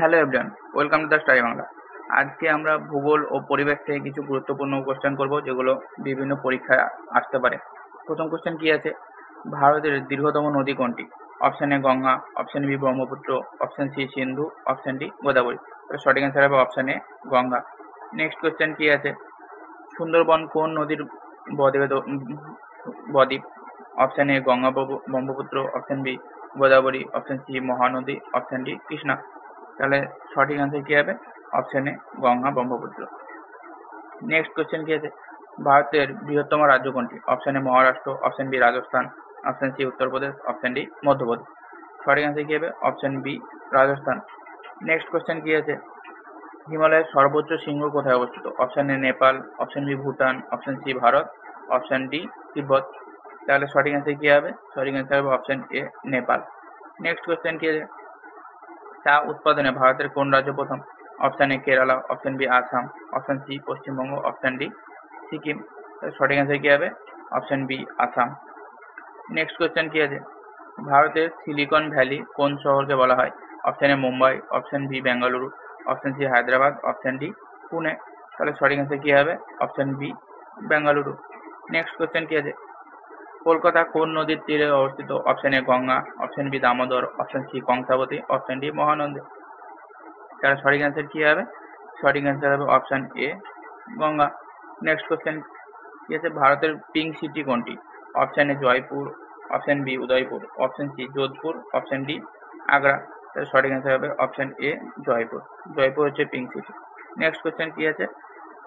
Hello everyone, welcome to the study Bangla. আজকে আমরা ভূগোল ও পরিবেশ থেকে কিছু গুরুত্বপূর্ণ কোশ্চেন করব, যেগুলো বিভিন্ন পরীক্ষায় আসতে পারে। প্রথম কোশ্চেন কি আছে? ভারতের দীর্ঘতম নদী কোনটি? Option A Ganga, option B Brahmaputra, option C Sindhu, option D Godavari. সঠিক অ্যান্সার হবে option A Ganga. Next question কি আছে? সুন্দরবন কোন নদীর বদ্বীপ? Option A Ganga Brahmaputra, option B Godavari, option C Mahanadi, option D Krishna. তাহলে সঠিক অ্যান্সার কি হবে? Option A Ganga Brahmaputra. Next question কি আছে? ভারতের বৃহত্তম রাজ্য কোনটি? Option A Maharashtra, option B Rajasthan, option C Uttar Pradesh, option D Madhya Pradesh. সঠিক অ্যান্সার কি হবে? Option B Rajasthan. Next question কি আছে? হিমালয়ের সর্বোচ্চ শৃঙ্গ কোথায় অবস্থিত? Option A Nepal, option B Bhutan, option C Bharat, option D Tibet. তাহলে সঠিক অ্যান্সার কি হবে? সঠিক অ্যান্সার হবে option A Nepal. Next question কি আছে? চা উৎপাদনে ভারতের কোন রাজ্য প্রথম? Option A Kerala, option B Assam, option C Paschimbanga, option D Sikkim. সঠিক অ্যান্সার কি হবে? Option B Assam. Next question কি আছে? ভারতের সিলিকন ভ্যালি কোন শহরকে বলা হয়? Option A Mumbai, option B Bengaluru, option C Hyderabad, option D Pune. তাহলে সঠিক অ্যান্সার কি হবে? Option B Bengaluru. Next question কি আছে? কলকাতা কোন নদীর তীরে অবস্থিত? Option A Ganga, option B Damodar, option C Kangsabati, option D Mahanandi. তাহলে সঠিক অ্যান্সার কি হবে? সঠিক অ্যান্সার হবে option A Ganga. Next question কি আছে? ভারতের পিঙ্ক সিটি কোনটি? Option A Jaipur, option B Udaipur, option C Jodhpur, option D Agra. তাহলে সঠিক অ্যান্সার হবে অপশন এ জয়পুর। জয়পুর হচ্ছে পিঙ্ক সিটি। নেক্সট কোশ্চেন কি আছে?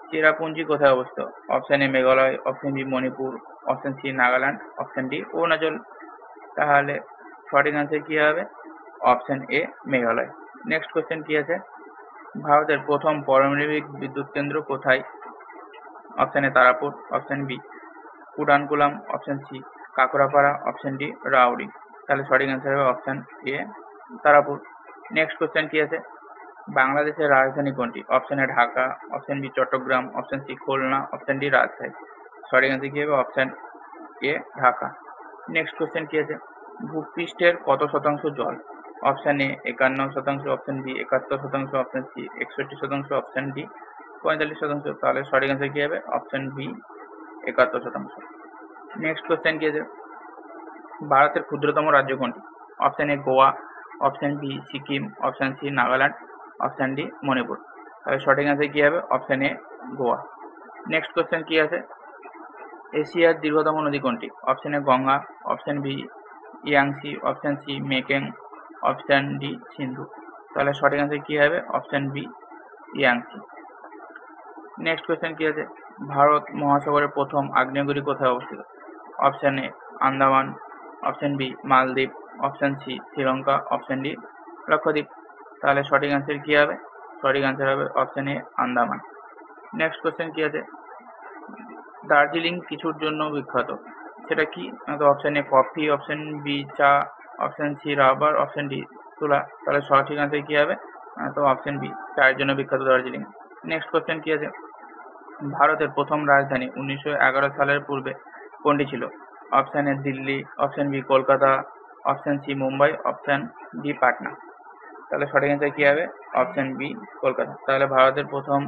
চেরাপুঞ্জি কোথায় অবস্থিত? Option A Meghalaya, option B Manipur, option C Nagaland, option D Arunachal. তাহলে সঠিক অ্যান্সার কি হবে? Option A Meghalaya. Next question কি আছে? ভারতের প্রথম পারমাণবিক বিদ্যুৎ কেন্দ্র কোথায়? Option A Tarapur, option B Kudankulam, option C Kakrapar, option D Rauri. তাহলে সঠিক অ্যান্সার হবে option A Tarapur. Next question কি আছে? বাংলাদেশের রাজধানী কোনটি? Option A Dhaka, option B Chattogram, option C Khulna, option D Rajshahi. সঠিক অ্যান্সার কি হবে? Option A Dhaka. Next question কি আছে? ভূপৃষ্ঠের কত শতাংশ জল? Option A 51%, option B 71%, option C 61%, option D 45%। তাহলে সঠিক অ্যান্সার কি হবে? Option B 71%। নেক্সট কোশ্চেন কি আছে? ভারতের ক্ষুদ্রতম রাজ্য কোনটি? Option A Goa, option B Sikkim, option C Nagaland, option D Manipur. তাহলে সঠিক অ্যান্সার কি হবে? Option A Goa. Next question কি আছে? এশিয়ার দীর্ঘতম নদী কোনটি? Option A Ganga, option B Yangtze, option C Mekong, option D Sindhu. তাহলে সঠিক অ্যান্সার কি হবে? Option B Yangtze. Next question কি আছে? ভারত মহাসাগরের প্রথম আগ্নেয়গিরি কোথায় অবস্থিত? Option A Andaman, option B Maldwip, option C Sri Lanka, option D Lakshadweep. তাহলে সঠিক অ্যান্সার কি হবে? সঠিক অ্যান্সার হবে option A Andaman. Next question কি আছে? দার্জিলিং কিছুর জন্য বিখ্যাত, সেটা কি? Option A coffee, option B চা, option C rubber, option D তুলা। তাহলে সঠিক অ্যান্সার কি হবে? তো অপশন বি চায়ের জন্য বিখ্যাত দার্জিলিং। নেক্সট কোশ্চেন কি আছে? ভারতের প্রথম রাজধানী 1911 সালের পূর্বে কোনটি ছিল? Option A Delhi, option B Kolkata, option C Mumbai, option D Patna. তাহলে সঠিক অ্যান্সার কি হবে? Option B Kolkata. তাহলে ভারতের প্রথম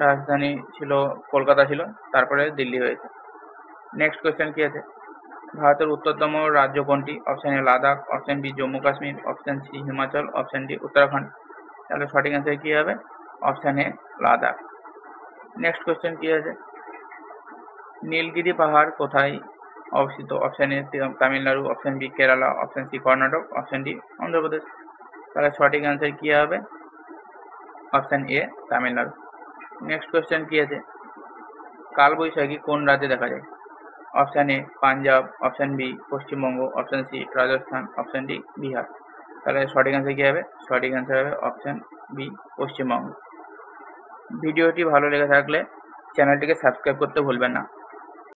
রাজধানী ছিল কলকাতা ছিল, তারপরে দিল্লি হয়েছে। নেক্সট কোয়েশ্চেন কি আছে? ভারতের উত্তরতম রাজ্য কোনটি? Option A Ladakh, option B Jammu Kashmir, option C Himachal, option D Uttarakhand. তাহলে সঠিক অ্যান্সার কি হবে? Option A Ladakh. Next question কি আছে? নীলগিরি পাহাড় কোথায় অবস্থিত? Option A Tamil Nadu, option B Kerala, option C Karnataka, option D Andhra Pradesh. তাহলে সঠিক অ্যান্সার কি হবে? Option A Tamil Nadu. Next question কি আছে? কালবৈশাখী কোন রাজ্যে দেখা যায়? Option A Punjab, option B Paschimbanga, option C Rajasthan, option D Bihar. তাহলে সঠিক অ্যান্সার কি হবে? সঠিক অ্যান্সার হবে অপশন বি পশ্চিমবঙ্গ। ভিডিওটি ভালো লেগে থাকলে চ্যানেলটিকে সাবস্ক্রাইব করতে ভুলবেন না।